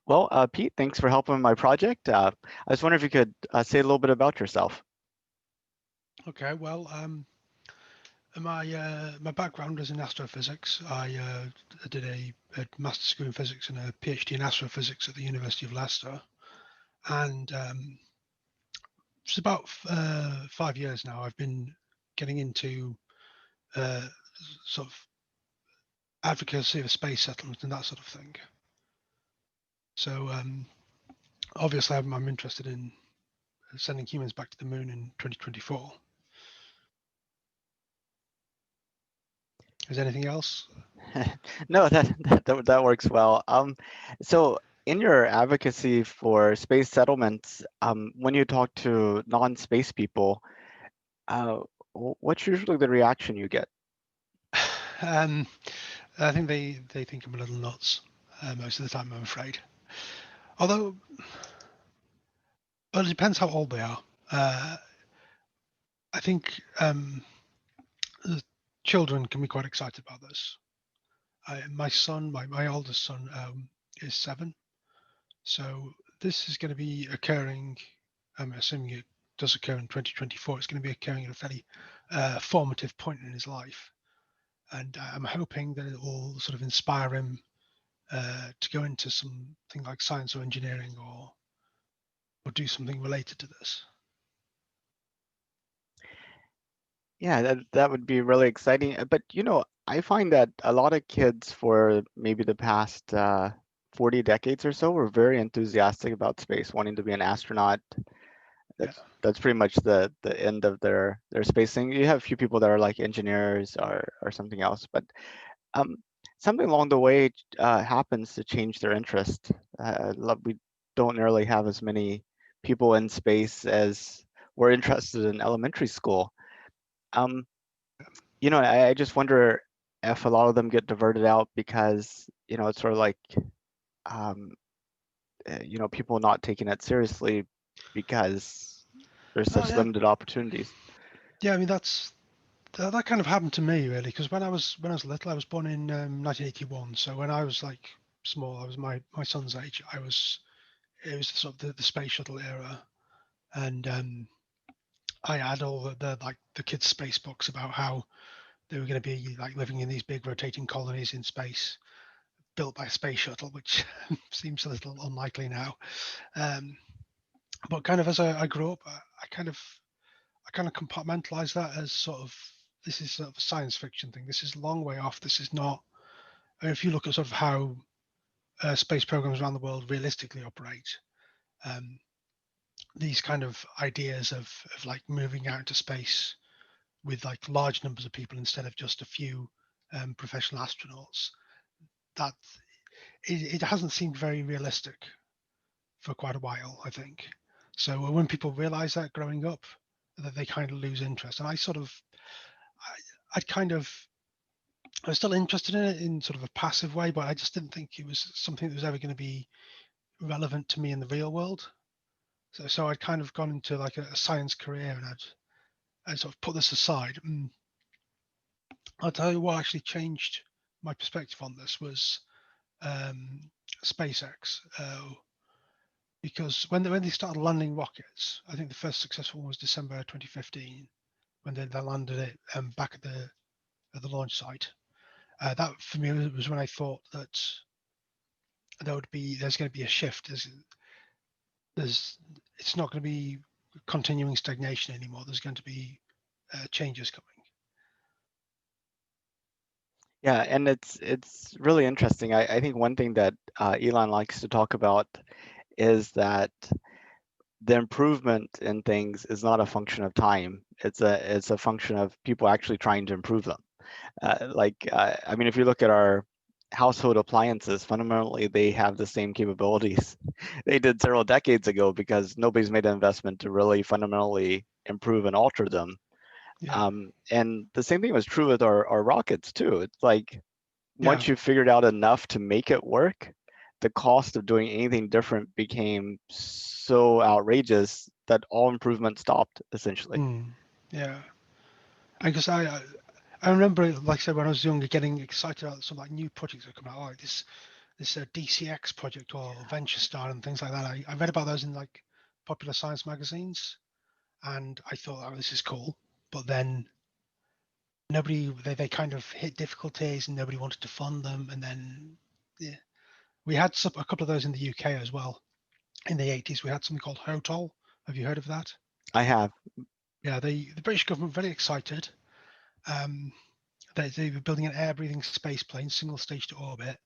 Well, Pete, thanks for helping with my project. I was wondering if you could say a little bit about yourself. Okay, well, my background is in astrophysics. I did a master's degree in physics and a PhD in astrophysics at the University of Leicester, and it's about 5 years now. I've been getting into uh, sort of advocacy of space settlement and that sort of thing. So obviously, I'm interested in sending humans back to the moon in 2024. Is there anything else? No, that works well. So in your advocacy for space settlements, when you talk to non-space people, uh, what's usually the reaction you get? Um, I think they think I'm a little nuts most of the time, I'm afraid. Although, well, it depends how old they are. Uh, I think children can be quite excited about this. My son, my oldest son, is 7, so this is going to be occurring. I'm assuming it does occur in 2024. It's going to be occurring at a fairly formative point in his life, and I'm hoping that it will sort of inspire him to go into something like science or engineering or do something related to this. Yeah, that would be really exciting. But I find that a lot of kids for maybe the past 40 decades or so were very enthusiastic about space, wanting to be an astronaut. Yeah. That's pretty much the end of their space thing. You have a few people that are like engineers or something else, but um, something along the way happens to change their interest. We don't nearly have as many people in space as were interested in elementary school. Um, I just wonder if a lot of them get diverted out because it's sort of like um, people not taking it seriously because there's Oh such yeah, limited opportunities. yeah. I mean that kind of happened to me really because when I was little, I was born in 1981. So when I was like small, I was my son's age. It was sort of the space shuttle era, and I had all the like the kids' space books about how they were going to be like living in these big rotating colonies in space built by a space shuttle, which seems a little unlikely now. Um, but kind of as I grew up, I kind of compartmentalize that as sort of this is sort of a science fiction thing. This is a long way off. This is not. If you look at sort of how space programs around the world realistically operate, um, these kind of ideas of like moving out into space with like large numbers of people instead of just a few professional astronauts, that it hasn't seemed very realistic for quite a while, I think. So when people realize that growing up, that they kind of lose interest. And I'd kind of, I was still interested in it in sort of a passive way, but I just didn't think it was something that was ever going to be relevant to me in the real world. So I'd kind of gone into like a science career and I'd sort of put this aside. And I'll tell you what actually changed my perspective on this was um, SpaceX. Because when they started landing rockets, I think the first successful one was December 2015 when they landed it back at the launch site. That for me was when I thought that there's going to be a shift. There's it's not going to be continuing stagnation anymore. There's going to be changes coming. Yeah, and it's really interesting. I think one thing that Elon likes to talk about is that the improvement in things is not a function of time. It's a function of people actually trying to improve them. I mean, if you look at our household appliances, fundamentally they have the same capabilities they did several decades ago because nobody's made an investment to really fundamentally improve and alter them. Yeah, And the same thing was true with our rockets too. It's like yeah, once you figured out enough to make it work, the cost of doing anything different became so outrageous that all improvement stopped essentially. yeah. I guess I remember, like I said, when I was younger, getting excited about some like new projects that come out like this. this DCX project or Venture Star and things like that. I read about those in like popular science magazines, and I thought, oh, this is cool. But then they kind of hit difficulties, and nobody wanted to fund them. And then yeah, we had a couple of those in the UK as well. In the 80s, we had something called HOTOL. Have you heard of that? I have. Yeah, the British government were very excited. Um, they were building an air-breathing space plane, single stage to orbit,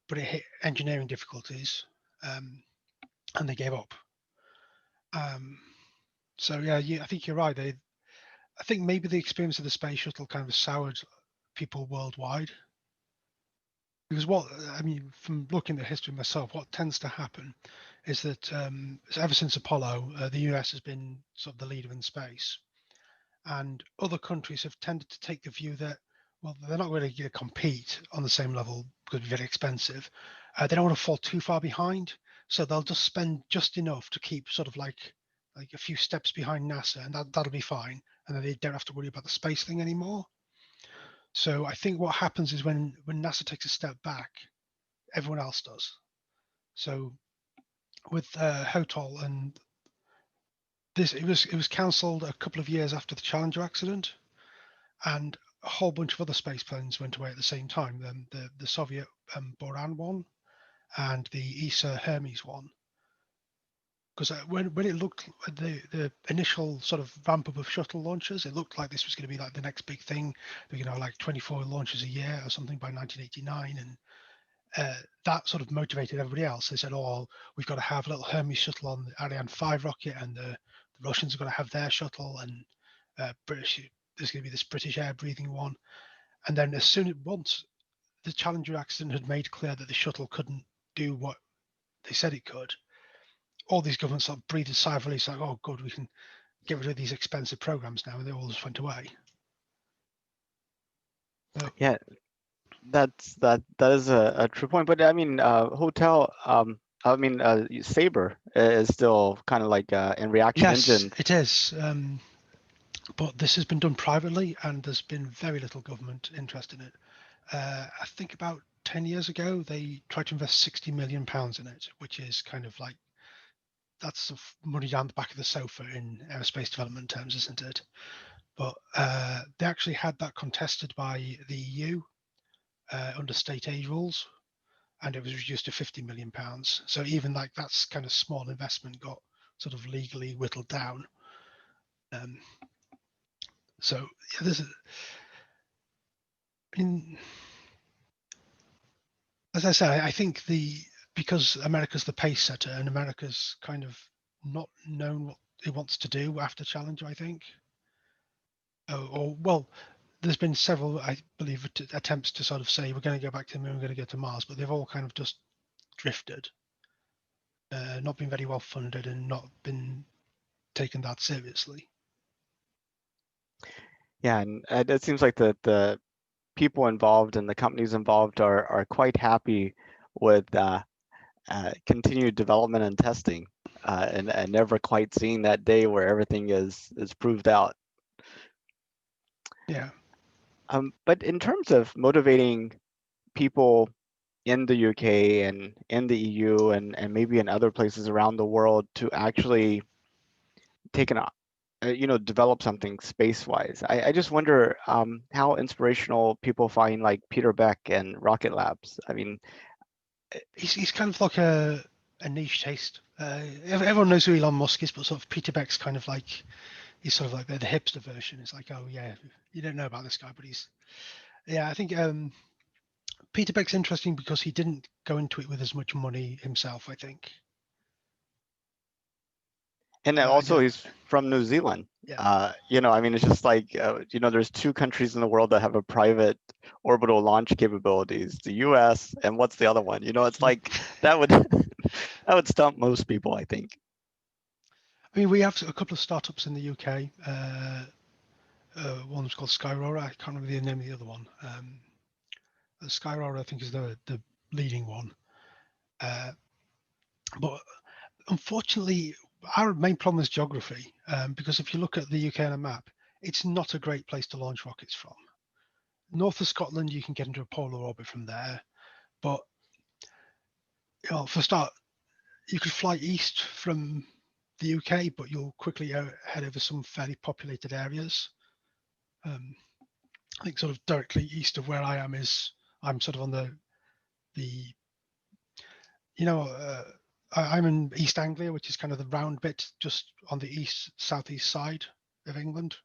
but it hit engineering difficulties, um, and they gave up. Um, so yeah, I think you're right. I think maybe the experience of the space shuttle kind of soured people worldwide. Because I mean, from looking at history myself, what tends to happen is that ever since Apollo, the US has been sort of the leader in space, and other countries have tended to take the view that, well, they're not really going to compete on the same level because it's very expensive. They don't want to fall too far behind, so they'll just spend just enough to keep sort of like a few steps behind NASA, and that'll be fine, and then they don't have to worry about the space thing anymore. So I think what happens is when NASA takes a step back, everyone else does. So with HOTOL and this, it was cancelled a couple of years after the Challenger accident, and a whole bunch of other space planes went away at the same time. The Soviet Boran one and the ESA Hermes one. Because when it looked at the initial sort of ramp up of shuttle launches, it looked like this was going to be like the next big thing. Like 24 launches a year or something by 1989, and that sort of motivated everybody else. They said, "Oh, we've got to have a little Hermes shuttle on the Ariane 5 rocket, and the Russians are going to have their shuttle, and British there's going to be this British air breathing one." And then once the Challenger accident had made clear that the shuttle couldn't do what they said it could, all these governments sort of breathed a sigh of relief, like, "Oh, good, we can get rid of these expensive programs now," and they all just went away. But Yeah, that is a true point. But I mean, hotel. I mean, Sabre is still kind of like in reaction yes, engine. it is. But this has been done privately, and there's been very little government interest in it. I think about 10 years ago, they tried to invest £60 million in it, which is kind of like that's money down the back of the sofa in aerospace development terms, isn't it? But they actually had that contested by the EU under state aid rules, and it was reduced to £50 million. So even like that's kind of small investment got sort of legally whittled down. Um, so yeah, in as I say, I think because America's the pace setter and America's kind of not known what it wants to do after Challenger. I think, or well, there's been several, I believe, attempts to sort of say we're going to go back to the moon, we're going to go to Mars, but they've all kind of just drifted, not been very well funded, and not been taken that seriously. Yeah, and it seems like the people involved and the companies involved are quite happy with continued development and testing, and never quite seeing that day where everything is proved out. Yeah, But in terms of motivating people in the UK and in the EU and maybe in other places around the world to actually take an develop something space-wise. I just wonder how inspirational people find like Peter Beck and Rocket Labs. I mean, he's kind of like a niche taste. Everyone knows who Elon Musk is, but sort of Peter Beck's kind of like he's sort of like the hipster version. It's like, oh yeah, you don't know about this guy, but he's yeah. I think Peter Beck's interesting because he didn't go into it with as much money himself. I think. and then I also don't. he's from New Zealand. Yeah. I mean, it's just like there's two countries in the world that have a private orbital launch capabilities, the US and what's the other one? It's like that would that would stump most people, I think. I mean, we have a couple of startups in the UK. One's called Skyrora. I can't remember the name of the other one. Skyrora, I think, is the leading one. Uh, but unfortunately, our main problem is geography. Because if you look at the UK on a map, it's not a great place to launch rockets from. North of Scotland, you can get into a polar orbit from there, but For a start, you could fly east from the UK, but you'll quickly head over some fairly populated areas. Um, I think sort of directly east of where I am is I'm sort of on the you know I'm in East Anglia, which is kind of the round bit just on the east southeast side of England.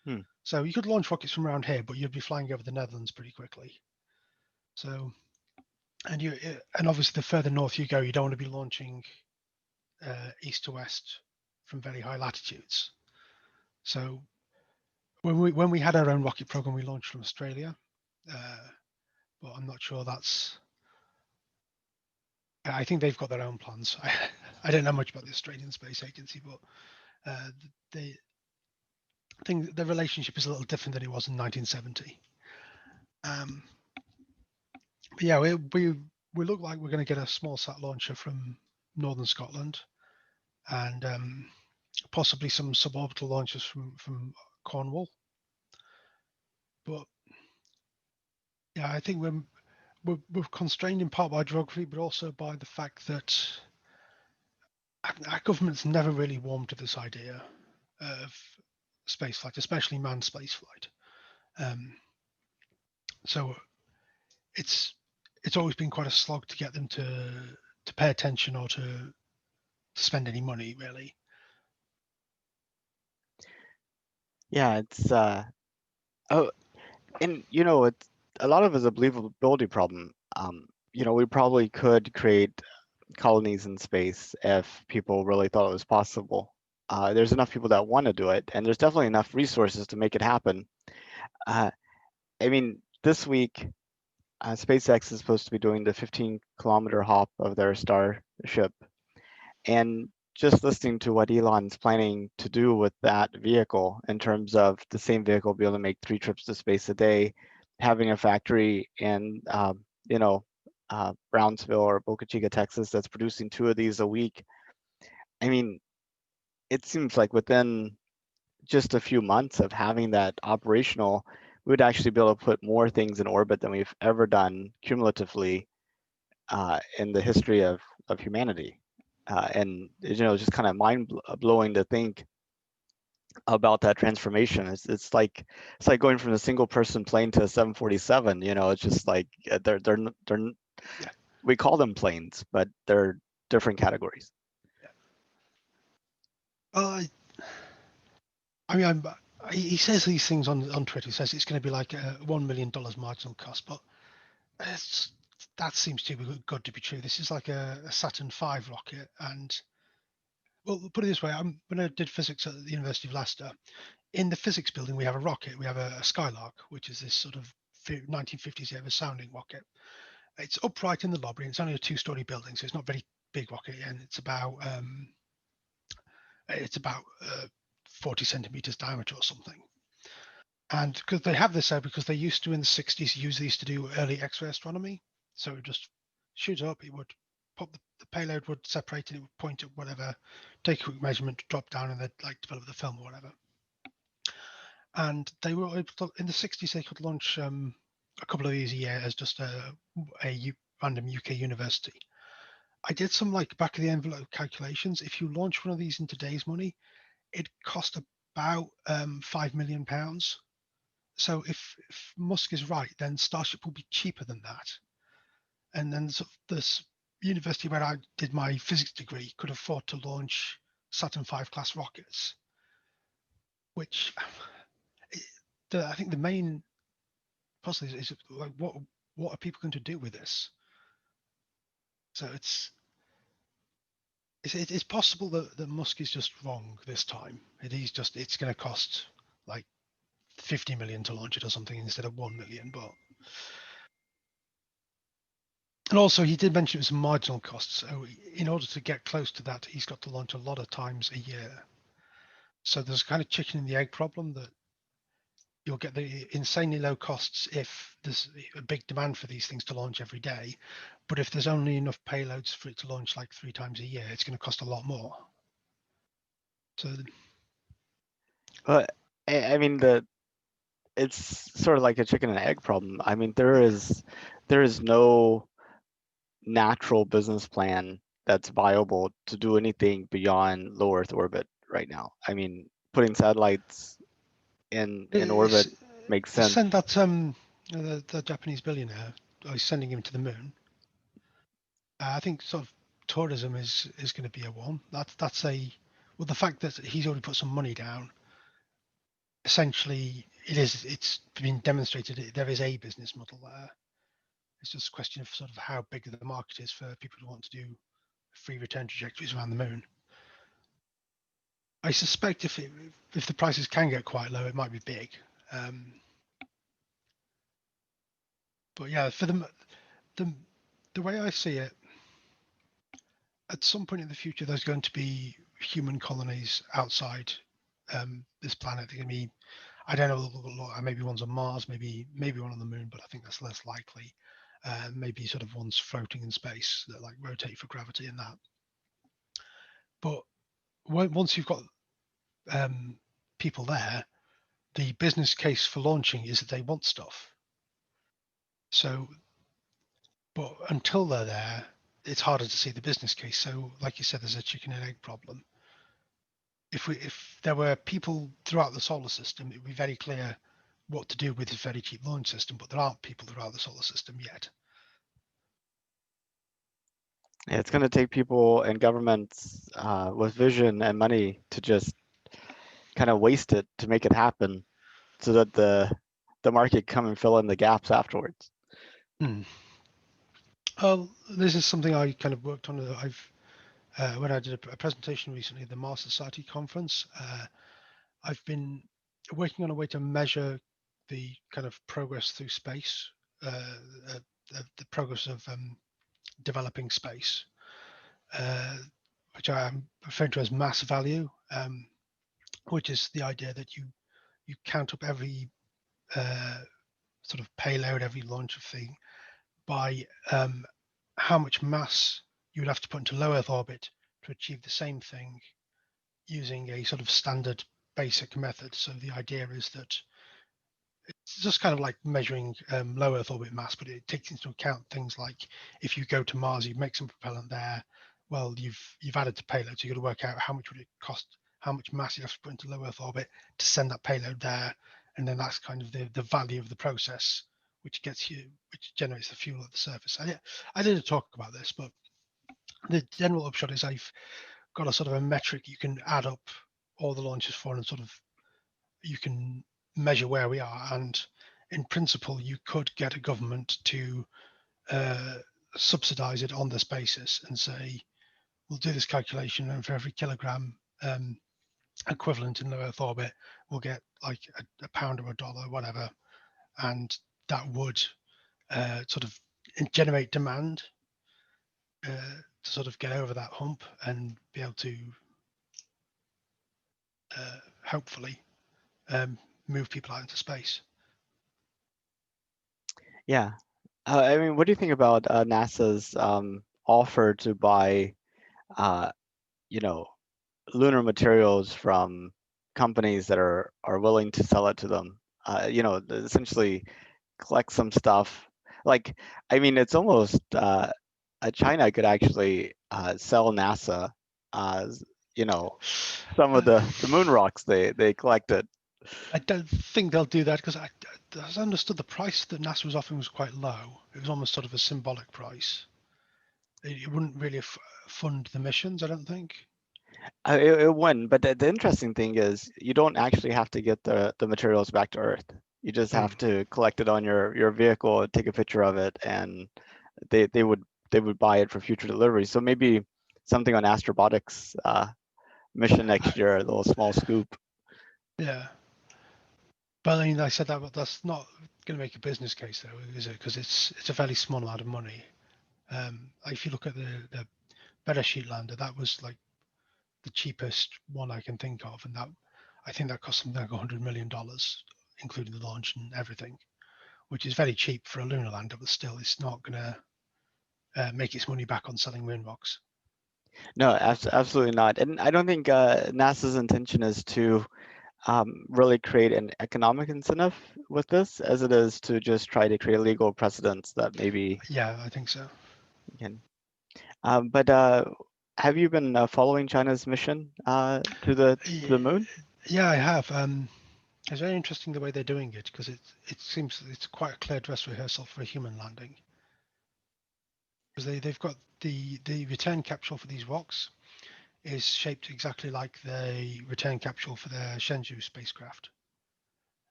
Hmm. So you could launch rockets from around here, but you'd be flying over the Netherlands pretty quickly. So and obviously the further north you go, you don't want to be launching east to west from very high latitudes. So when we had our own rocket program, we launched from Australia, uh, but I'm not sure that's. I think they've got their own plans. I don't know much about the Australian Space Agency, but they I think the relationship is a little different than it was in 1970. Um, but yeah, we look like we're going to get a small sat launcher from northern Scotland, and possibly some suborbital launches from Cornwall. But yeah, I think we're constrained in part by geography, but also by the fact that our government's never really warmed to this idea of spaceflight, especially manned spaceflight. Um, so it's it's always been quite a slog to get them to pay attention or to spend any money really. Yeah, it's oh, and it's a lot of it's a believability problem. We probably could create colonies in space if people really thought it was possible. There's enough people that want to do it, and there's definitely enough resources to make it happen. Uh, I mean, this week, SpaceX is supposed to be doing the 15-kilometer hop of their Starship, and just listening to what Elon's planning to do with that vehicle in terms of the same vehicle be able to make 3 trips to space a day, having a factory in, Brownsville or Boca Chica, Texas, that's producing 2 of these a week. I mean, it seems like within just a few months of having that operational, we would actually be able to put more things in orbit than we've ever done cumulatively in the history of humanity. And just kind of mind blowing to think about that transformation. It's like going from a single person plane to a 747. It's just like they're Yeah. we call them planes, but they're different categories. Well, I mean, he says these things on Twitter. He says it's going to be like a $1 million marginal cost, but it's, that seems too good to be true. This is like a Saturn V rocket, and well, put it this way: when I did physics at the University of Leicester, in the physics building we have a rocket. We have a Skylark, which is this sort of 1950s era sounding rocket. It's upright in the lobby. And it's only a two-story building, so it's not very big rocket, and it's about 40 centimeters diameter or something. And because they have this there, because they used to in the 60s use these to do early X-ray astronomy. So it would just shoot up, it would pop the payload would separate, and it would point at whatever, take a quick measurement, drop down, and they'd like develop the film or whatever. And they were able to, in the 60s they could launch a couple of these a year as just a random UK university. I did some like back of the envelope calculations. If you launch one of these in today's money, it cost about £5 million. So if Musk is right, then Starship will be cheaper than that. And then sort of this university where I did my physics degree could afford to launch Saturn V class rockets, which I think the main puzzle is like what are people going to do with this? So it's possible that Musk is just wrong this time. It's going to cost like 50 million to launch it or something instead of 1 million. But and also he did mention it was a marginal cost. So in order to get close to that, he's got to launch a lot of times a year. So there's kind of chicken and the egg problem that you'll get the insanely low costs if there's a big demand for these things to launch every day. But if there's only enough payloads for it to launch like 3 times a year, it's going to cost a lot more. So But I mean, it's sort of like a chicken and egg problem. I mean, there yeah, is there is no natural business plan that's viable to do anything beyond low Earth orbit right now. I mean, putting satellites in It's, orbit makes to sense. send that the Japanese billionaire, sending him to the moon. I think sort of tourism is going to be a one. That's a well, the fact that he's already put some money down. Essentially, it's been demonstrated that there is a business model there. It's just a question of sort of how big the market is for people who want to do free return trajectories around the moon. I suspect if the prices can get quite low, it might be big. Um, but yeah, for the the way I see it, at some point in the future, there's going to be human colonies outside this planet. They're going to be, I don't know, maybe one's on Mars, maybe one on the moon, but I think that's less likely. Maybe sort of ones floating in space that like rotate for gravity and that. But once you've got um, people there, the business case for launching is that they want stuff. So, but until they're there, it's harder to see the business case. So, like you said, there's a chicken and egg problem. If there were people throughout the solar system, it would be very clear what to do with this very cheap launch system. But there aren't people throughout the solar system yet. Yeah, it's going to take people and governments with vision and money to just kind of waste it to make it happen, so that the market come and fill in the gaps afterwards. Hmm. This is something I kind of worked on. I've when I did a presentation recently at the Mars Society conference. I've been working on a way to measure the kind of progress through space, uh, uh, the progress of developing space, uh, which I am referring to as mass value, which is the idea that you count up every uh, sort of payload, every launch of thing by how much mass you would have to put into low Earth orbit to achieve the same thing using a sort of standard basic method. So the idea is that it's just kind of like measuring low Earth orbit mass, but it takes into account things like if you go to Mars, you make some propellant there. Well, you've added the payload, so you've got to work out how much would it cost, how much mass you have to put into low Earth orbit to send that payload there, and then that's kind of the value of the process, which generates the fuel at the surface. I did a talk about this, but the general upshot is I've got a sort of a metric you can add up all the launches for, and sort of you can measure where we are. And in principle, you could get a government to uh, subsidize it on this basis and say, we'll do this calculation, and for every kilogram equivalent in low Earth orbit, we'll get like a pound or a dollar, whatever. And that would sort of generate demand to sort of get over that hump and be able to hopefully move people out into space. Yeah. I mean, what do you think about NASA's offer to buy, uh, you know, lunar materials from companies that are willing to sell it to them? Essentially collect some stuff. Like, I mean, it's almost China could actually sell NASA, uh, you know, some of Uh, the moon rocks they collected. I don't think they'll do that because as I understood, the price that NASA was offering was quite low. It was almost sort of a symbolic price. It wouldn't really fund the missions, I don't think. It wouldn't, but the interesting thing is you don't actually have to get the materials back to Earth. You just Hmm. have to collect it on your vehicle, take a picture of it, and they would buy it for future delivery. So maybe something on Astrobotics mission next I, year, a little small scoop. yeah, but I mean, I said that, but that's not going to make a business case, though, is it? Because it's a fairly small amount of money. If you look at the better sheet lander, that was like the cheapest one I can think of, and that I think that cost something like $100 million, including the launch and everything, which is very cheap for a lunar lander, but still, it's not going to make its money back on selling moon rocks. No, absolutely not. And I don't think NASA's intention is to really create an economic incentive with this, as it is to just try to create legal precedents that maybe. Yeah, I think so. Again. But have you been following China's mission to the Ye- moon? Yeah, I have. It's very interesting the way they're doing it because it seems it's quite a clear dress rehearsal for a human landing. Because they've got the return capsule for these rocks is shaped exactly like the return capsule for the Shenzhou spacecraft,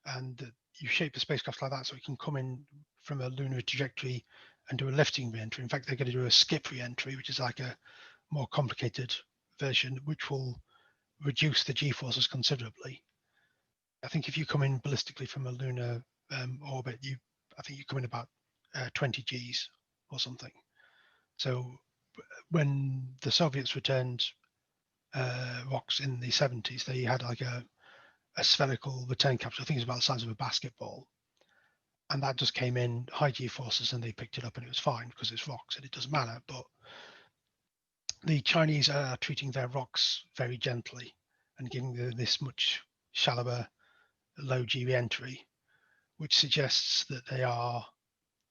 and you shape the spacecraft like that so it can come in from a lunar trajectory and do a lifting re-entry. In fact, they're going to do a skip re-entry, which is like a more complicated version, which will reduce the g-forces considerably. I think if you come in ballistically from a lunar orbit, I think you come in about 20 Gs or something. So when the Soviets returned rocks in the 70s, they had like a spherical return capsule. I think it's about the size of a basketball, and that just came in high G forces, and they picked it up, and it was fine because it's rocks and it doesn't matter. But the Chinese are treating their rocks very gently and giving this much shallower low G re-entry, which suggests that they are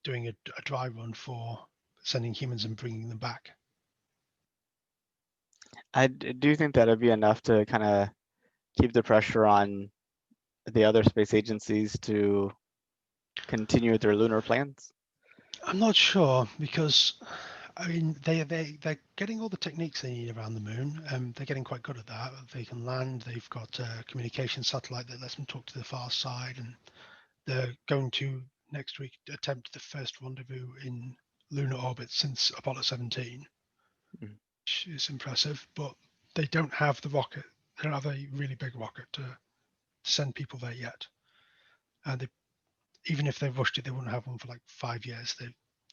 doing a dry run for sending humans and bringing them back. Do you think that'd be enough to kind of keep the pressure on the other space agencies to continue with their lunar plans? I'm not sure because I mean they're getting all the techniques they need around the moon. They're getting quite good at that. They can land. They've got a communication satellite that lets them talk to the far side, and they're going to next week attempt the first rendezvous in lunar orbit since Apollo 17, Mm. which is impressive. But they don't have the rocket. They don't have a really big rocket to send people there yet. And even if they rushed it, they wouldn't have one for like 5 years.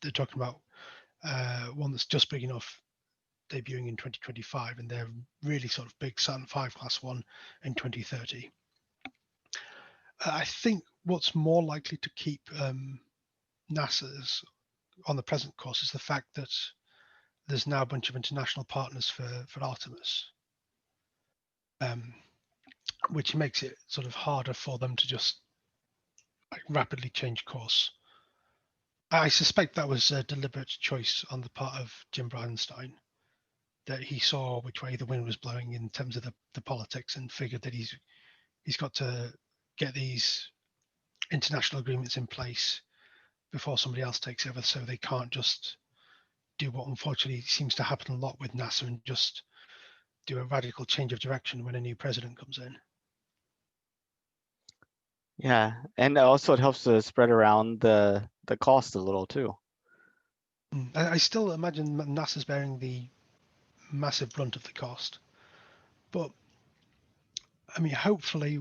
They're talking about one that's just big enough debuting in 2025, and they're really sort of big Saturn V class one in 2030. I think what's more likely to keep NASA's on the present course is the fact that there's now a bunch of international partners for Artemis, um, which makes it sort of harder for them to just like rapidly change course. I suspect that was a deliberate choice on the part of Jim Bridenstine, that he saw which way the wind was blowing in terms of the politics and figured that he's got to get these international agreements in place before somebody else takes over, so they can't just do what unfortunately seems to happen a lot with NASA and just do a radical change of direction when a new president comes in. Yeah, and also it helps to spread around the cost a little too. I still imagine NASA's bearing the massive brunt of the cost, but I mean, hopefully,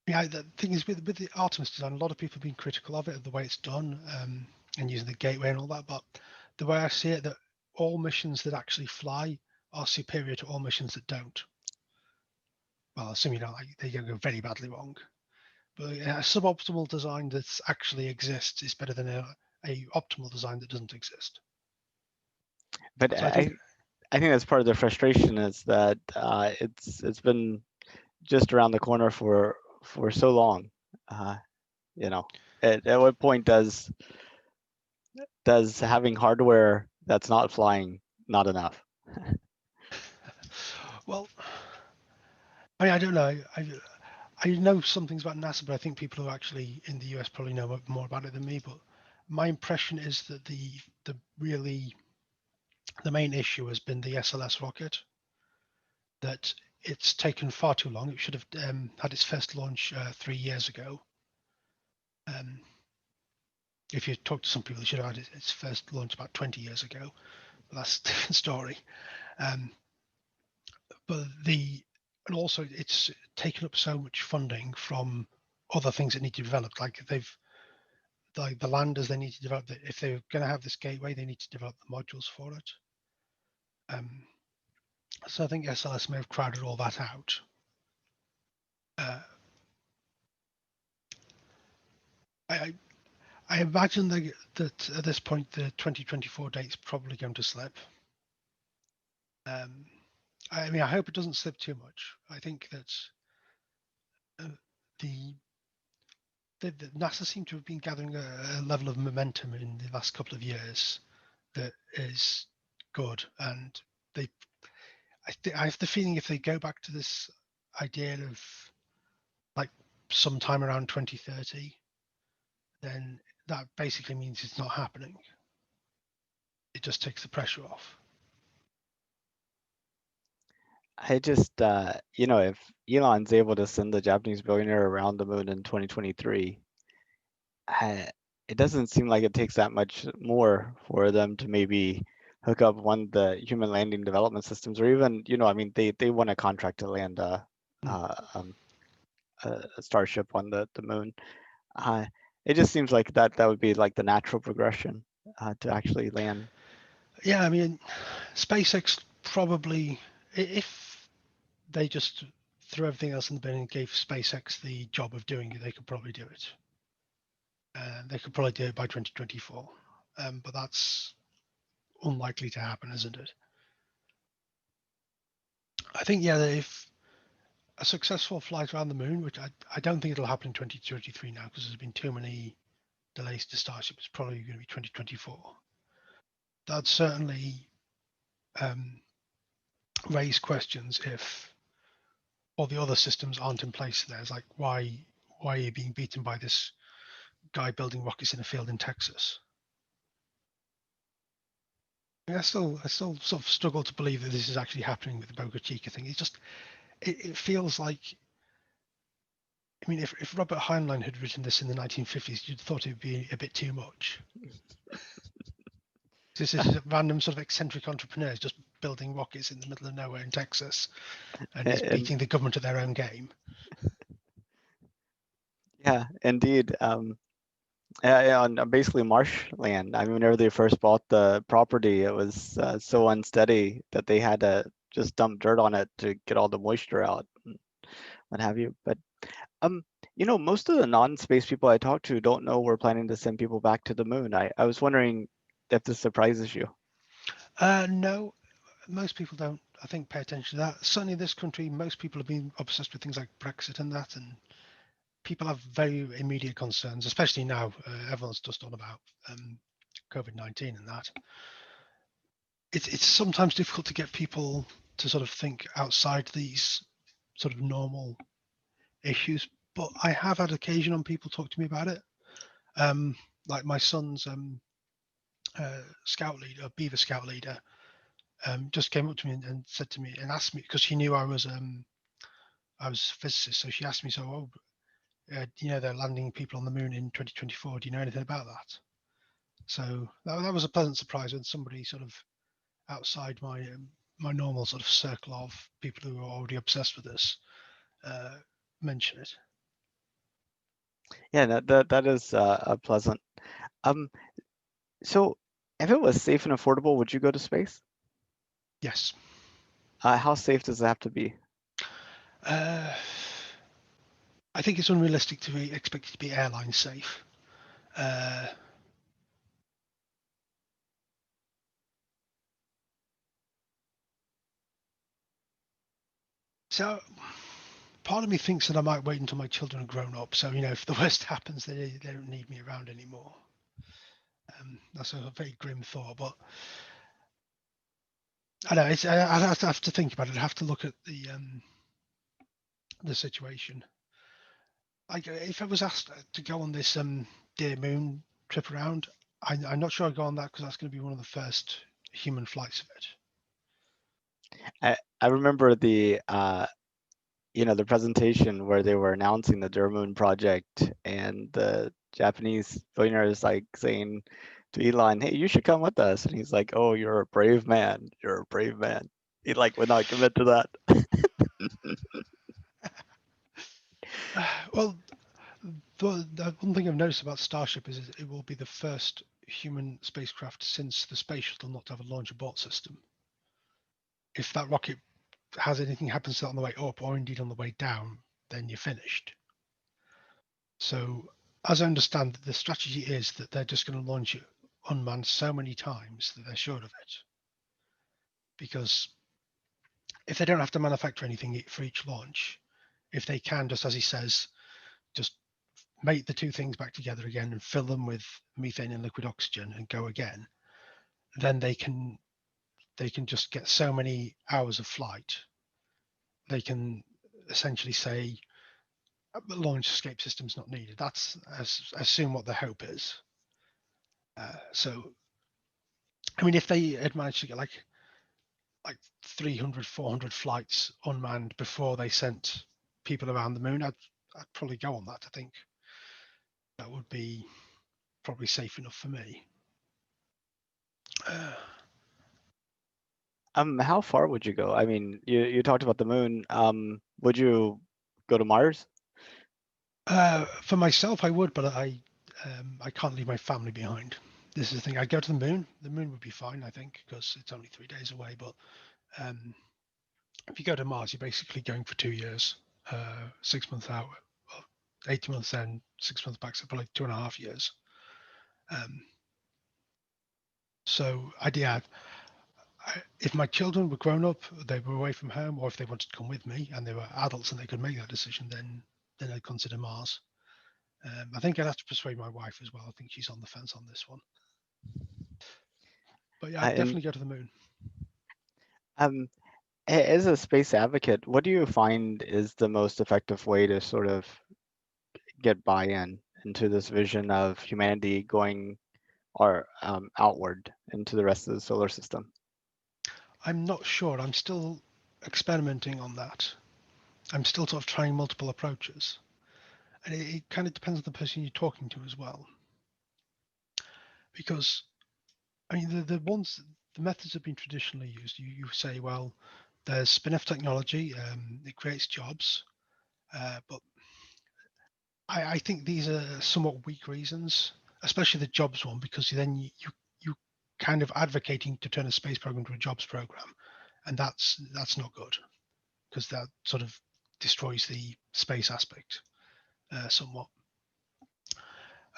yeah. The thing is, with the Artemis design, a lot of people have been critical of it, of the way it's done, and using the gateway and all that. But the way I see it, that all missions that actually fly are superior to all missions that don't. Well, assuming you don't, like, they go very badly wrong. But a suboptimal design that actually exists is better than a optimal design that doesn't exist. But So I think I think that's part of the frustration is that it's been just around the corner for so long. Uh, you know, at what point does having hardware that's not flying not enough? well, I mean, I don't know. I know some things about NASA, but I think people who are actually in the US probably know more about it than me. But my impression is that the really the main issue has been the SLS rocket. That it's taken far too long. It should have had its first launch 3 years ago. Um, if you talk to some people, it should have had its first launch about 20 years ago. But that's a different story. Um, but and also it's taken up so much funding from other things that need to be developed. Like the landers, they need to develop. If they're going to have this gateway, they need to develop the modules for it. Um, so I think SLS may have crowded all that out. Uh, I I imagine that at this point the 2024 date is probably going to slip. Um, I mean, I hope it doesn't slip too much. I think that uh, the NASA seem to have been gathering a level of momentum in the last couple of years, that is good. And they, I have the feeling if they go back to this idea of like sometime around 2030, then that basically means it's not happening. It just takes the pressure off. I just, if Elon's able to send the Japanese billionaire around the moon in 2023, I, it doesn't seem like it takes that much more for them to maybe hook up one of the human landing development systems, or even, I mean, they won a contract to land Hmm. uh, um, a starship on the moon. Uh, it just seems like that would be like the natural progression to actually land. Yeah, I mean, SpaceX probably, if they just threw everything else in the bin and gave SpaceX the job of doing it, they could probably do it. They could probably do it by 2024. But that's unlikely to happen, isn't it? I think, yeah, if a successful flight around the moon, which I don't think it'll happen in 2023 now because there's been too many delays to Starship, it's probably going to be 2024. That'd certainly um, raise questions if all the other systems aren't in place there. It's like, why are you being beaten by this guy building rockets in a field in Texas? I still sort of struggle to believe that this is actually happening with the Boca Chica thing. It feels like, I mean, if Robert Heinlein had written this in the 1950s, you'd thought it would be a bit too much. This is a random sort of eccentric entrepreneurs just building rockets in the middle of nowhere in Texas, and he's And beating the government at their own game. yeah, indeed. Yeah, on basically marshland. I mean, whenever they first bought the property, it was so unsteady that they had to just dump dirt on it to get all the moisture out and what have you. But um, most of the non-space people I talk to don't know we're planning to send people back to the moon. I was wondering if this surprises you. No, most people don't, I think, pay attention to that. Certainly in this country, most people have been obsessed with things like Brexit and that, and people have very immediate concerns, especially now. Everyone's just on about COVID-19 and that. It's sometimes difficult to get people to sort of think outside these sort of normal issues, but I have had occasion on people talk to me about it. Um, like my son's scout leader, Beaver Scout leader, just came up to me and said to me and asked me because she knew I was a physicist, so she asked me, so they're landing people on the moon in 2024. Do you know anything about that? So that was a pleasant surprise when somebody sort of outside my normal sort of circle of people who are already obsessed with this uh, mention it. Yeah, that is a pleasant. Um, so if it was safe and affordable, would you go to space? Yes. How safe does it have to be? Uh, I think it's unrealistic to be expect it to be airline safe. Uh, so part of me thinks that I might wait until my children are grown up. So, if the worst happens, they don't need me around anymore. That's a very grim thought, but I know I'd have to think about it. I'd have to look at the situation. Like if I was asked to go on this Dear Moon trip around, I'm not sure I'd go on that because that's going to be one of the first human flights of it. I remember the presentation where they were announcing the Moon project, and the Japanese billionaire is like saying to Elon, "Hey, you should come with us," and he's like, "Oh, you're a brave man. You're a brave man." He like would not commit to that. Well, the one thing I've noticed about Starship is it will be the first human spacecraft since the space shuttle not to have a launch abort system. If that rocket has anything happens to it on the way up or indeed on the way down, then you're finished. So, as I understand it, the strategy is that they're just going to launch it unmanned so many times that they're sure of it. Because if they don't have to manufacture anything for each launch, if they can, just as he says, just mate the two things back together again and fill them with methane and liquid oxygen and go again, then they can just get so many hours of flight. They can essentially say launch escape system's not needed. That's assume what the hope is. So, I mean, if they had managed to get like 300, 400 flights unmanned before they sent people around the moon, I'd probably go on that. I think that would be probably safe enough for me. Uh, How far would you go? I mean, you talked about the moon. Would you go to Mars? for myself, I would, but I can't leave my family behind. This is the thing. I'd go to the moon. The moon would be fine, I think, because it's only 3 days away. But um, if you go to Mars, you're basically going for 2 years, 6 months out, well, 18 months then, 6 months back, so probably 2.5 years. Um, so, yeah, if my children were grown up, they were away from home, or if they wanted to come with me and they were adults and they could make that decision, then I'd consider Mars. I think I'd have to persuade my wife as well. I think she's on the fence on this one. But yeah, I'd And definitely go to the moon. um, as a space advocate, what do you find is the most effective way to sort of get buy-in into this vision of humanity going or outward into the rest of the solar system? I'm not sure. I'm still experimenting on that. I'm still sort of trying multiple approaches. And it kind of depends on the person you're talking to as well. Because, I mean, the methods have been traditionally used. You say, well, there's spin-off technology, it creates jobs. But I think these are somewhat weak reasons, especially the jobs one, because then you kind of advocating to turn a space program to a jobs program, and that's not good because that sort of destroys the space aspect somewhat.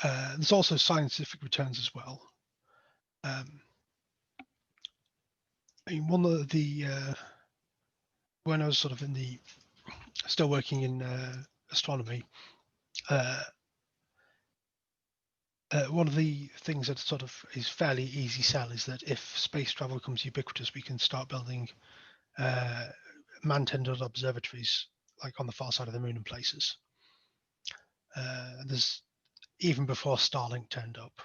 There's also scientific returns as well. Um, I mean, one of the when I was sort of in the still working in astronomy, uh, one of the things that sort of is fairly easy sell is that if space travel becomes ubiquitous, we can start building uh, man-tended observatories like on the far side of the moon and places. There's even before Starlink turned up,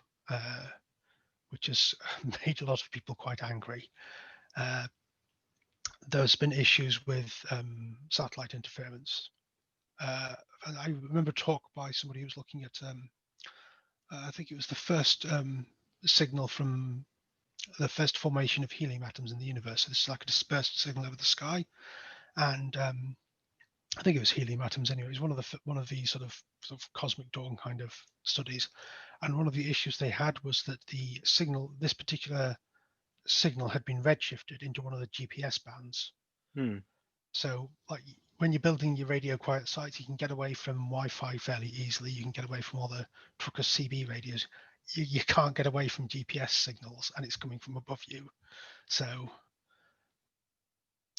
which has made a lot of people quite angry. Uh, there's been issues with satellite interference. And I remember a talk by somebody who was looking at, I think it was the first signal from the first formation of helium atoms in the universe. So this is like a dispersed signal over the sky, and I think it was helium atoms anyway. It was one of the sort of cosmic dawn kind of studies, and one of the issues they had was that the signal, this particular signal, had been redshifted into one of the GPS bands. Hmm. So, like when you're building your radio quiet sites, you can get away from Wi-Fi fairly easily. You can get away from all the trucker CB radios. You can't get away from GPS signals, and it's coming from above you. So,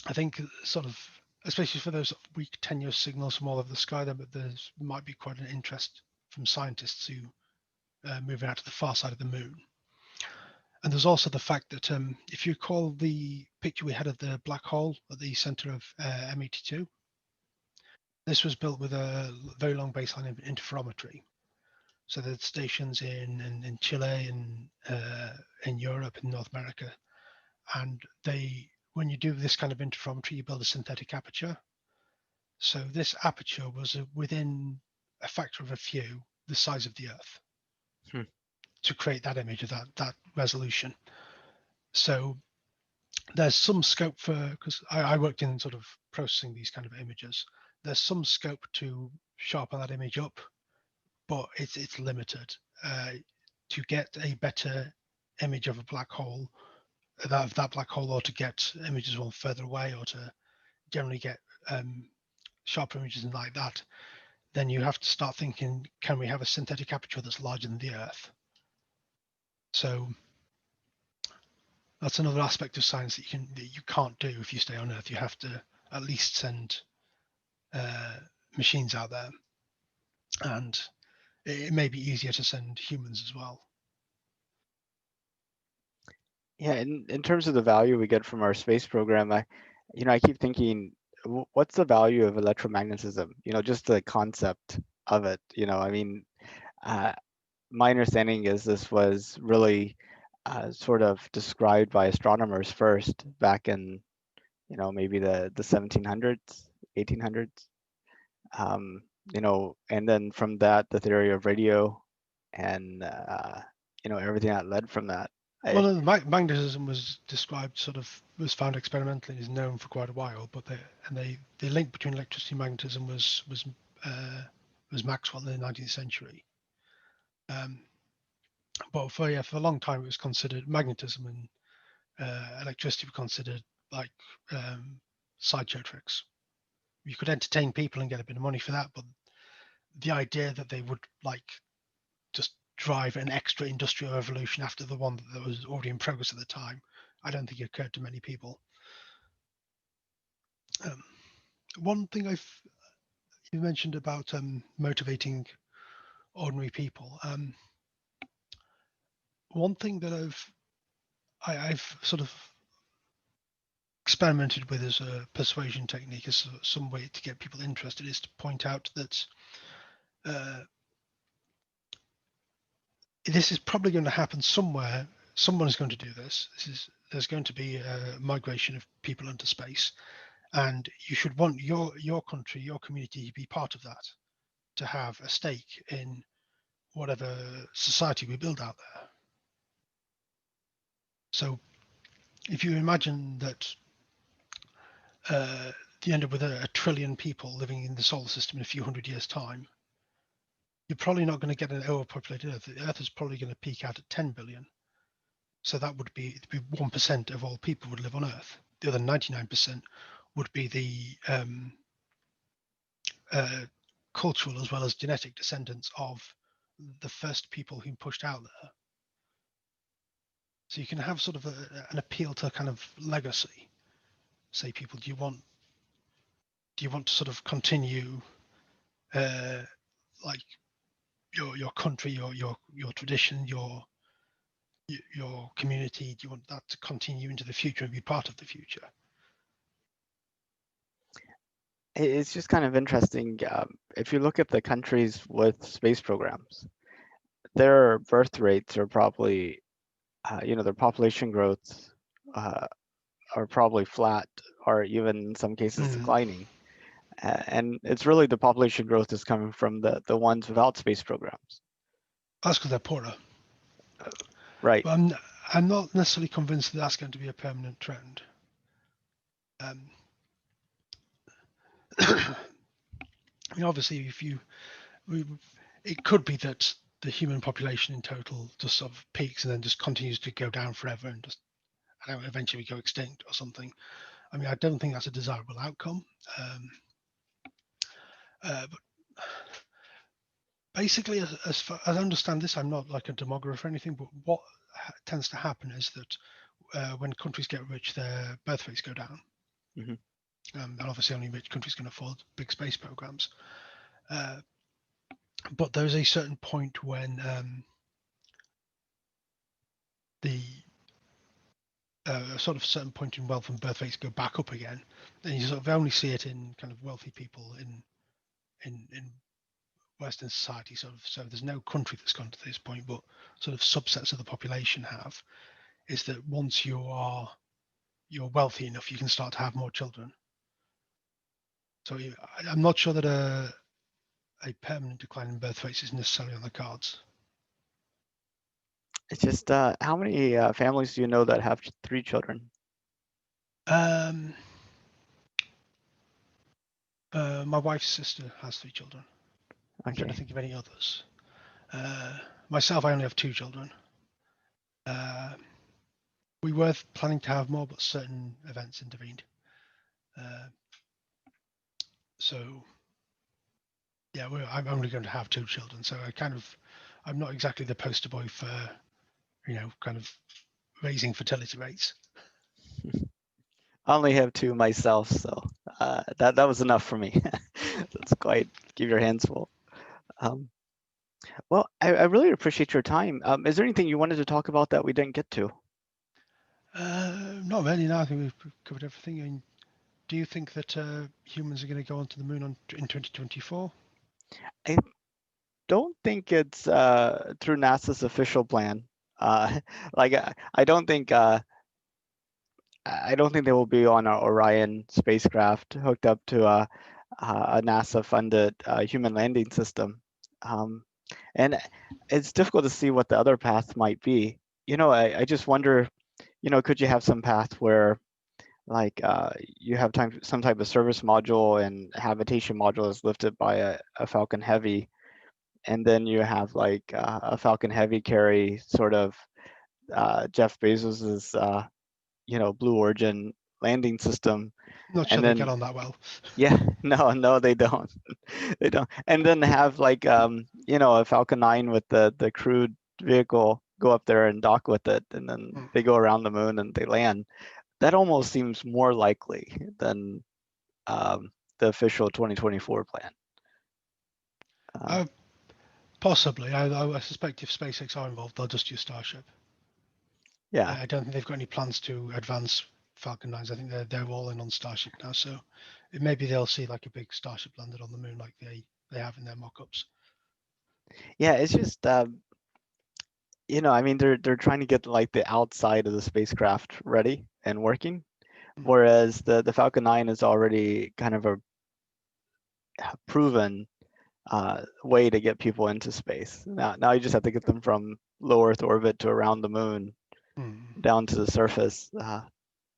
I think sort of, especially for those weak tenuous signals from all over the sky, there might be quite an interest from scientists who moving out to the far side of the moon. And there's also the fact that if you recall the picture we had of the black hole at the center of M82, this was built with a very long baseline of interferometry. So there's stations in Chile and in Europe and North America, and when you do this kind of interferometry, you build a synthetic aperture. So this aperture was within a factor of a few the size of the Earth Hmm. to create that image of that resolution. So there's some scope for, because I worked in sort of processing these kind of images. There's some scope to sharpen that image up, but it's limited. To get a better image of a black hole, that black hole, or to get images one further away, or to generally get sharper images and like that, then you have to start thinking, can we have a synthetic aperture that's larger than the Earth? So that's another aspect of science that you can't do if you stay on Earth. You have to at least send uh, machines out there, and it may be easier to send humans as well. Yeah, in terms of the value we get from our space program, I keep thinking, what's the value of electromagnetism? Just the concept of it. I mean, uh, my understanding is this was really sort of described by astronomers first back in, maybe the 1700s, 1800s. Um, and then from that, the theory of radio and, everything that led from that. Well, I, no, magnetism was described sort of was found experimentally, is known for quite a while, but the link between electricity and magnetism uh, was Maxwell in the 19th century. Um, but for a long time, it was considered magnetism and electricity were considered like um, sideshow tricks. You could entertain people and get a bit of money for that, but the idea that they would like just drive an extra industrial revolution after the one that was already in progress at the time, I don't think it occurred to many people. Um, one thing you mentioned about motivating ordinary people. One thing that I've sort of experimented with as a persuasion technique, as some way to get people interested, is to point out that uh, this is probably going to happen somewhere. Someone is going to do this. There's going to be a migration of people into space, and you should want your country, your community to be part of that, to have a stake in whatever society we build out there. So if you imagine that uh, you end up with a trillion people living in the solar system in a few hundred years' time, you're probably not going to get an overpopulated Earth. The Earth is probably going to peak out at 10 billion. So that would be 1% of all people would live on Earth. The other 99% would be the uh, cultural as well as genetic descendants of the first people who pushed out there. So you can have sort of an appeal to kind of legacy. Say people, do you want to sort of continue uh, like your country, your tradition, your community? Do you want that to continue into the future and be part of the future? it's just kind of interesting. If you look at the countries with space programs, their birth rates are probably, their population growths uh, are probably flat or even in some cases Mm, declining. And it's really the population growth is coming from the ones without space programs. that's because they're poorer. Uh, Right. But I'm not necessarily convinced that that's going to be a permanent trend. Um, I mean, obviously, if you we, it could be that the human population in total just sort of peaks and then just continues to go down forever and just I don't know, eventually go extinct or something. I mean, I don't think that's a desirable outcome. Um, but basically, as far as I understand this, I'm not like a demographer or anything, but what tends to happen is that when countries get rich, their birth rates go down. Hmm. And obviously, only rich countries can afford big space programs. Uh, but there's a certain point when the sort of certain point in wealth and birth rates go back up again, and you sort of only see it in kind of wealthy people in Western society. Sort of, so there's no country that's gone to this point, but sort of subsets of the population have. Is that once you're wealthy enough, you can start to have more children. So I'm not sure that a permanent decline in birth rates is necessarily on the cards. It's just how many families do you know that have three children? Um, my wife's sister has three children. I'm trying to Okay. think of any others. Uh, myself, I only have two children. Uh, we were planning to have more, but certain events intervened. Uh, so yeah, I'm only going to have two children. So I'm not exactly the poster boy for kind of raising fertility rates. I only have two myself, so that was enough for me. That's quite give your hands full. Um, well, I really appreciate your time. Is there anything you wanted to talk about that we didn't get to? Not really. No, I think we've covered everything. And do you think that humans are going to go onto the moon in 2024? I don't think it's through NASA's official plan. Uh, like I don't think I don't think they will be on a Orion spacecraft hooked up to a NASA-funded human landing system. Um, and it's difficult to see what the other path might be. I just wonder, could you have some path where like you have some type of service module and habitation module is lifted by a Falcon Heavy, and then you have like a Falcon Heavy carry sort of Jeff Bezos's Blue Origin landing system, Not sure and they get then on that well. yeah, no, they don't, they don't, and then have like a Falcon 9 with the crewed vehicle go up there and dock with it, and then Hmm. they go around the moon and they land. That almost seems more likely than the official 2024 plan. Uh, Uh, Possibly. I suspect if SpaceX are involved, they'll just use Starship. yeah, I don't think they've got any plans to advance Falcon 9s. I think they're all in on Starship now. So maybe they'll see like a big Starship landed on the moon like they have in their mock-ups. yeah, it's just I mean, they're trying to get like the outside of the spacecraft ready and working, Mm. whereas the Falcon 9 is already kind of a proven way to get people into space. Now you just have to get them from low Earth orbit to around the moon Mm. down to the surface.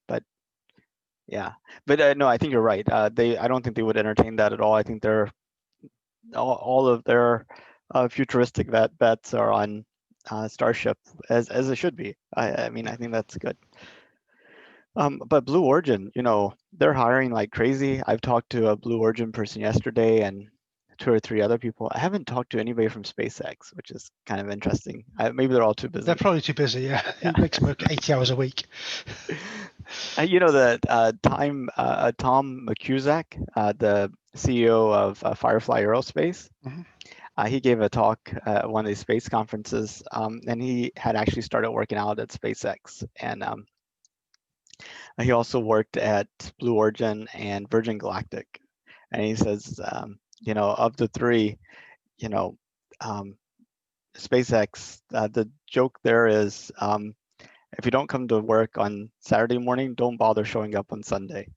But yeah, but no, I think you're right. I don't think they would entertain that at all. I think they're all of their futuristic bets are on Starship, as it should be. I mean, Yeah. I think that's good. But Blue Origin, they're hiring like crazy. I've talked to a Blue Origin person yesterday and two or three other people. I haven't talked to anybody from SpaceX, which is kind of interesting. Maybe they're all too They're busy. probably too busy. Yeah. Yeah. It makes them work 80 hours a week. The Tom McCusack, the CEO of Firefly Aerospace, Mhm. he gave a talk at one of these space conferences, and he had actually started working out at SpaceX, and he also worked at Blue Origin and Virgin Galactic. And he says, of the three, you know, um, SpaceX, the joke there is, if you don't come to work on Saturday morning, don't bother showing up on Sunday.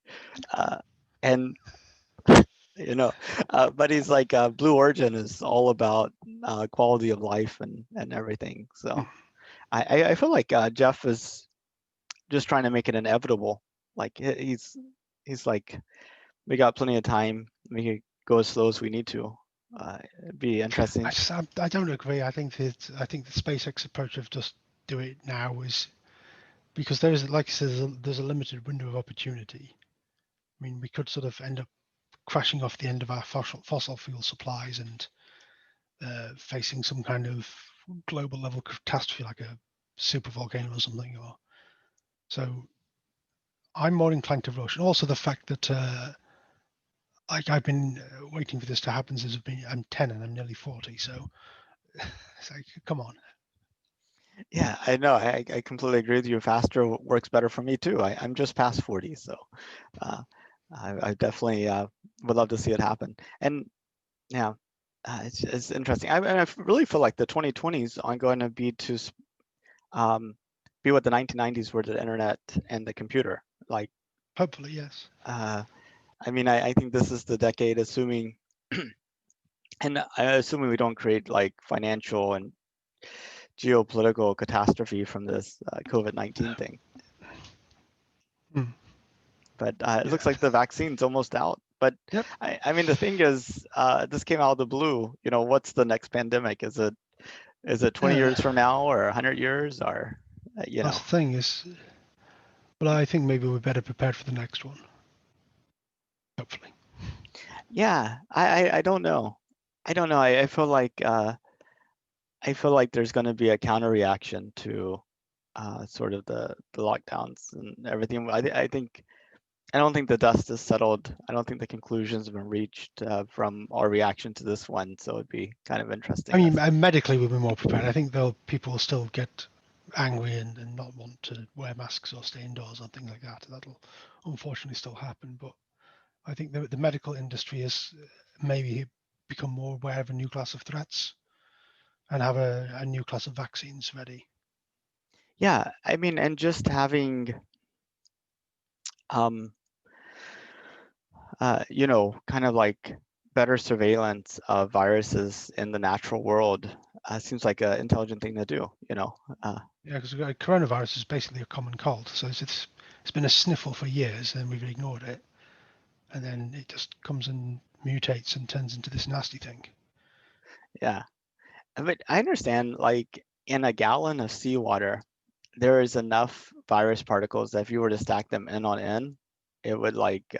Uh, and you know, but he's like, Blue Origin is all about quality of life and everything. So I feel like Jeff is just trying to make it inevitable. Like he's like, we got plenty of time. We could go as slow as we need to. It'd be interesting. I don't agree. I think the SpaceX approach of just do it now is because there's like I said, there's a limited window of opportunity. I mean, we could sort of end up crashing off the end of our fossil fuel supplies and facing some kind of global level catastrophe like a super volcano or something. Or so I'm more inclined to rush. And also the fact that like I've been waiting for this to happen since I'm 10 and I'm nearly 40. So it's like, come on. Yeah, I know. I completely agree with you. Faster works better for me too. I'm just past 40, so uh, I definitely would love to see it happen. And yeah, it's interesting. I really feel like the 2020s are going to um, be what the 1990s were to the internet and the computer. Like, Hopefully, yes. uh, I mean, I think this is the decade, assuming, and assuming we don't create like financial and geopolitical catastrophe from this COVID-19 thing. Mm, But it looks yeah. like the vaccine's almost out. But Yep. I mean, the thing is, this came out of the blue. What's the next pandemic? Is it 20 Yeah. years from now or 100 years or, That's the thing is, but I think maybe we're better prepared for the next one. Hopefully. yeah, I don't know. I don't know. I feel like there's going to be a counter reaction to sort of the lockdowns and everything. I don't think the dust is settled. I don't think the conclusions have been reached from our reaction to this one. So it'd be kind of I interesting. mean, medically we'll be more prepared. I think though people will still get angry and not want to wear masks or stay indoors or things like that. That'll unfortunately still happen. But I think the medical industry has maybe become more aware of a new class of threats and have a new class of vaccines ready. Yeah, I mean, and just having um, kind of like better surveillance of viruses in the natural world seems like an intelligent thing to do, you know. Yeah, because coronavirus is basically a common cold. So it's been a sniffle for years, and we've ignored it, and then it just comes and mutates and turns into this nasty thing. Yeah. But I understand, like in a gallon of seawater, there is enough virus particles that if you were to stack them in on in, it would like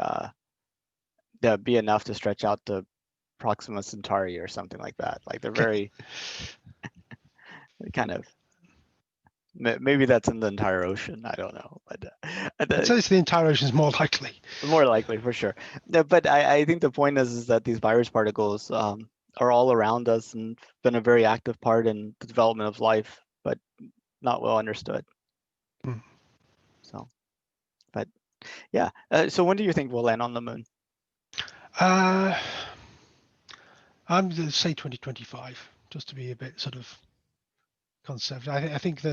there'd be enough to stretch out to Proxima Centauri or something like that. Like they're Okay. very kind of maybe that's in the entire ocean. I don't know, but I'd say it's the entire ocean is more likely. more likely for sure. But I think the point is that these virus particles are all around us and been a very active part in the development of life, but not well understood. Hmm. So, but yeah. So when do you think we'll land on the moon? Uh, I'm going to say 2025, just to be a bit sort of conservative. I think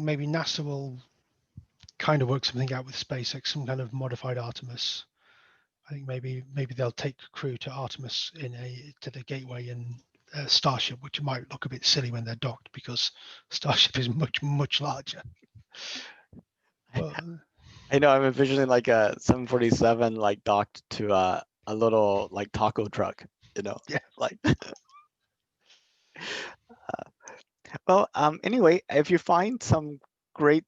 maybe NASA will kind of work something out with SpaceX, some kind of modified Artemis. I think maybe they'll take crew to Artemis to the gateway in Starship, which might look a bit silly when they're docked because Starship is much larger. But I know I'm envisioning like a 747 like docked to a little like taco truck, you know, yeah, like well, anyway, if you find some great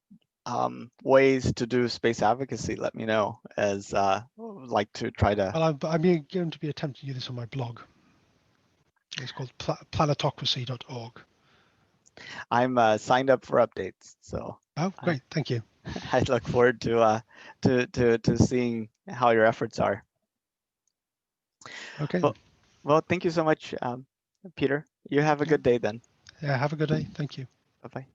ways to do space advocacy, let me know as like to try to. well, I'm going to be attempting to do this on my blog. It's called planetocracy.org. I'm signed up for updates, so Oh, uh, great, thank you. I look forward to seeing how your efforts are. Okay Well, then. well, thank you so much, Peter. You have a Yeah, good day then. yeah. Have a good day. Thank you. Bye bye.